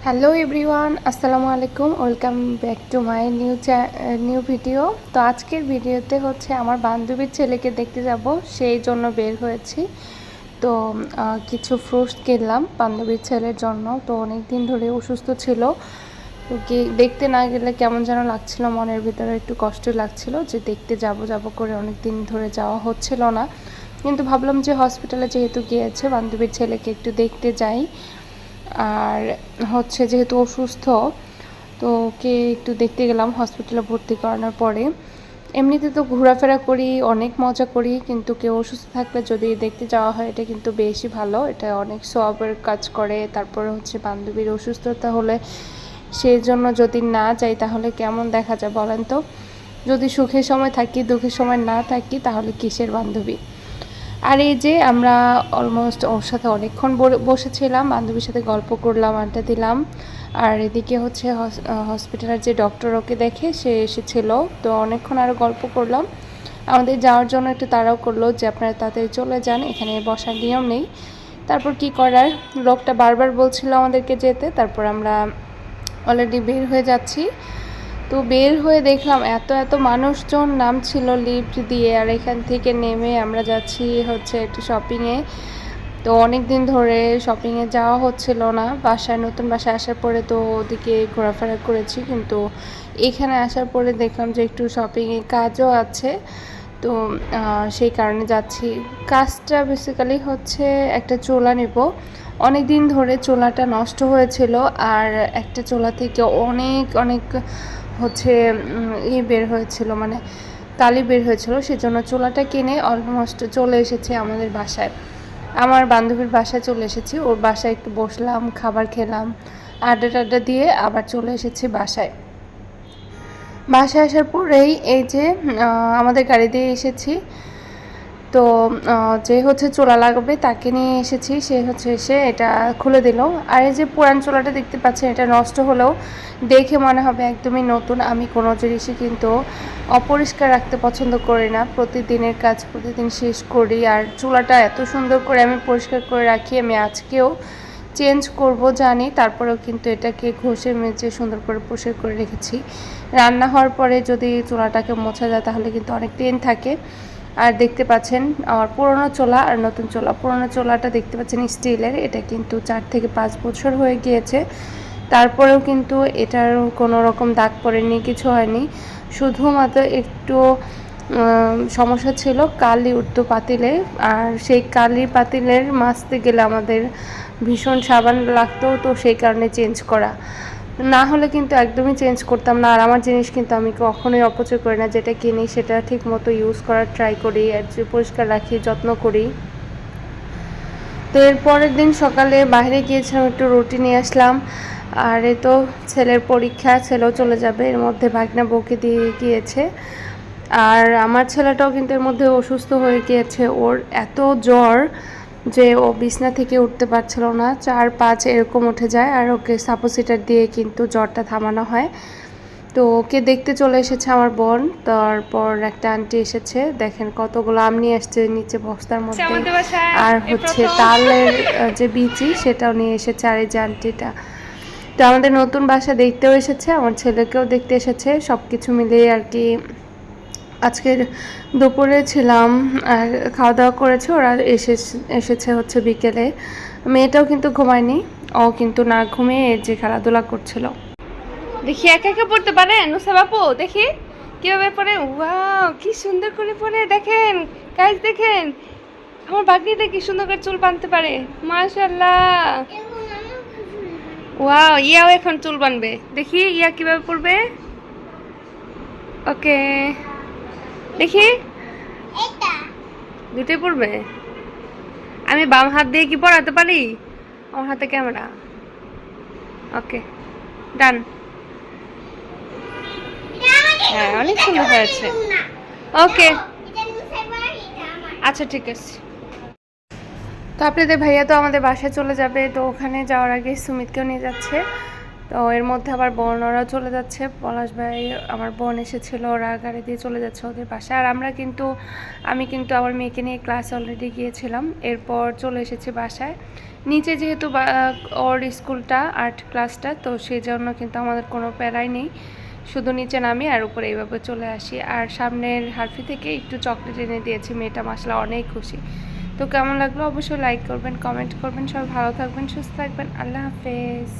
Hello everyone, আসসালামু আলাইকুম। Welcome back to my new video. তো আজকের ভিডিওতে হচ্ছে আমার বান্ধবীর ছেলেকে দেখতে যাব, সেই জন্য বের হয়েছি। তো কিছু ফ্রুটস কিনলাম বান্ধবীর ছেলের জন্য। তো অনেক দিন ধরে অসুস্থ ছিল, তো দেখতে না গেলে কেমন যেন লাগছিল, মনের ভিতরে একটু কষ্ট লাগছিল যে দেখতে যাব করে অনেক দিন ধরে যাওয়া হচ্ছিল না। কিন্তু ভাবলাম যে হসপিটালে যেহেতু গিয়েছে বান্ধবীর ছেলেকে একটু দেখতে যাই। আর হচ্ছে যেহেতু অসুস্থ, তো ওকে একটু দেখতে গেলাম হসপিটালে ভর্তি করানোর পরে। এমনিতে তো ঘোরাফেরা করি, অনেক মজা করি, কিন্তু কেউ অসুস্থ থাকলে যদি দেখতে যাওয়া হয় এটা কিন্তু বেশি ভালো, এটা অনেক সওয়াবের কাজ করে। তারপরে হচ্ছে বান্ধবীর অসুস্থতা হলে সেই জন্য যদি না যাই তাহলে কেমন দেখা যায় বলেন তো? যদি সুখের সময় থাকি, দুঃখের সময় না থাকি, তাহলে কিসের বান্ধবী? আর এই যে আমরা অলমোস্ট ওর সাথে অনেকক্ষণ বসেছিলাম, বান্ধবীর সাথে গল্প করলাম, আড্ডা দিলাম। আর এদিকে হচ্ছে হসপিটালের যে ডক্টর ওকে দেখে সে এসেছিল, তো অনেকক্ষণ আরও গল্প করলাম। আমাদের যাওয়ার জন্য একটু তাড়াও করলো যে আপনারা তাড়াতাড়ি চলে যান, এখানে বসার নিয়ম নেই। তারপর কি করার, লোকটা বারবার বলছিল আমাদেরকে যেতে, তারপর আমরা অলরেডি বের হয়ে যাচ্ছি। তো বের হয়ে দেখলাম এত এত মানুষজন নামছিল লিফট দিয়ে, আর এখান থেকে নেমে আমরা যাচ্ছি হচ্ছে একটু শপিংয়ে। তো অনেক দিন ধরে শপিংয়ে যাওয়া হচ্ছিল না, নতুন বাসায় আসার পরে তো ওদিকে ঘোরাফেরা করেছি, কিন্তু এখানে আসার পরে দেখলাম যে একটু শপিংয়ে কাজও আছে, তো সেই কারণে যাচ্ছি। কাজটা বেসিক্যালি হচ্ছে একটা চোলা নেব। অনেক দিন ধরে চোলাটা নষ্ট হয়েছিল, আর একটা চোলা থেকে অনেক অনেক হচ্ছে বের হয়েছিল, মানে কালি বের হয়েছিল। সেজন্য চোলাটা কিনে অলমোস্ট চলে এসেছে আমাদের বাসায়, আমার বান্ধবীর বাসায় চলে এসেছি। ওর বাসায় একটু বসলাম, খাবার খেলাম, আড্ডা দিয়ে আবার চলে এসেছি বাসায়। বাসায় আসার পরেই এই যে আমাদের গাড়ি দিয়ে এসেছি। তো যে হচ্ছে চোলা লাগবে তাকে নিয়ে এসেছি, সে হচ্ছে এসে এটা খুলে দিল। আর এই যে পুরান চোলাটা দেখতে পাচ্ছেন, এটা নষ্ট হলেও দেখে মনে হবে একদমই নতুন। আমি কোনো জিনিসই কিন্তু অপরিষ্কার রাখতে পছন্দ করি না, প্রতিদিনের কাজ প্রতিদিন শেষ করি। আর চুলাটা এত সুন্দর করে আমি পরিষ্কার করে রাখি, আমি আজকেও চেঞ্জ করব জানি, তারপরেও কিন্তু এটাকে ঘষে মেজে সুন্দর করে পরিষ্কার করে রেখেছি। রান্না হওয়ার পরে যদি চুলাটাকে মোছা যায় তাহলে কিন্তু অনেক টেন থাকে। আর দেখতে পাচ্ছেন আমার পুরনো চোলা আর নতুন চোলা। পুরনো চোলাটা দেখতে পাচ্ছেন স্টিলের, এটা কিন্তু 4 থেকে 5 বছর হয়ে গিয়েছে, তারপরেও কিন্তু এটার কোনো রকম দাগ পড়েনি, কিছু হয়নি। শুধুমাত্র একটু সমস্যা ছিল, কালি উঠতো পাতিলে, আর সেই কালির পাতিলের মাজতে গেলে আমাদের ভীষণ সাবান লাগতো, তো সেই কারণে চেঞ্জ করা। না হলে কিন্তু একদমই চেঞ্জ করতাম না। আর আমার জিনিস কিন্তু আমি কখনোই অপচয় করি না, যেটা কিনি সেটা ঠিক মতো ইউজ করার ট্রাই করি, আর যে পরিষ্কার রাখি, যত্ন করি। তো এর পরের দিন সকালে বাইরে গিয়েছিলাম, একটু রুটি নিয়ে আসলাম। আর এ তো ছেলের পরীক্ষা, ছেলেও চলে যাবে, এর মধ্যে ভাগনা বউকে দিয়ে গিয়েছে। আর আমার ছেলেটাও কিন্তু এর মধ্যে অসুস্থ হয়ে গিয়েছে, ওর এত জ্বর যে ও বিছনা থেকে উঠতে পারছিল না, 4-5 এরকম উঠে যায়, আর ওকে সাপোসিটার দিয়ে কিন্তু জ্বরটা থামানো হয়। তো ওকে দেখতে চলে এসেছে আমার বোন, তারপর একটা আন্টি এসেছে, দেখেন কতগুলো আম নিয়ে এসেছে নিচে বস্তার মধ্যে, আর হচ্ছে তালের যে বিচি সেটাও নিয়ে এসেছে, আর এই যে আন্টিটা। তো আমাদের নতুন বাসা দেখতেও এসেছে, আমার ছেলেকেও দেখতে এসেছে, সব কিছু মিলিয়ে আর কি আজকের দুপুরে ছিলাম, খাওয়া দাওয়া করেছে, ওরা এসেছে হচ্ছে বিকেলে। মেয়েটাও কিন্তু ঘুমায়নি, ও কিন্তু না ঘুমিয়ে যে খেলাধুলা করছিল। দেখি একা একা পড়তে পারে নুসা বাপু, দেখি কিভাবে পড়ে। ওয়াও, কি সুন্দর করে পড়ে, দেখেন গাইস, দেখেন আমার বাগনিটা কি সুন্দর করে চুল বাঁধতে পারে, মাশাআল্লাহ। ওয়াও, ইয়াও এখন চুল বাঁধবে, দেখি ইয়া কিভাবে পড়বে। ওকে, দেখি দুটোই পড়বে। আমি বাম হাত দিয়ে কি পড়াতে পারি? আমার হাতে ক্যামেরা। ওকে, ডান। হ্যাঁ, অনেক সুন্দর হয়েছে। ওকে, আচ্ছা ঠিক আছে। তো আপনাদের ভাইয়া তো আমাদের বাসায় চলে যাবে, তো ওখানে যাওয়ার আগে সুমিতকেও নিয়ে যাচ্ছে। তো এর মধ্যে আবার বোন ওরা চলে যাচ্ছে, পলাশ ভাই আমার বোন এসেছিল, ওরা গাড়ি দিয়ে চলে যাচ্ছে ওদের বাসায়। আর আমি কিন্তু আমার মেয়েকে নিয়ে ক্লাস অলরেডি গিয়েছিলাম, এরপর চলে এসেছি বাসায়। নিচে যেহেতু ওর স্কুলটা আর্ট ক্লাসটা, তো সেই জন্য কিন্তু আমাদের কোনো প্যারাই নেই, শুধু নিচে নামি আর উপরে এইভাবে চলে আসি। আর সামনের হারফি থেকে একটু চকলেট এনে দিয়েছি, মেয়েটা মাশাআল্লাহ অনেক খুশি। তো কেমন লাগলো অবশ্যই লাইক করবেন, কমেন্ট করবেন। সবাই ভালো থাকবেন, সুস্থ থাকবেন। আল্লাহ হাফেজ।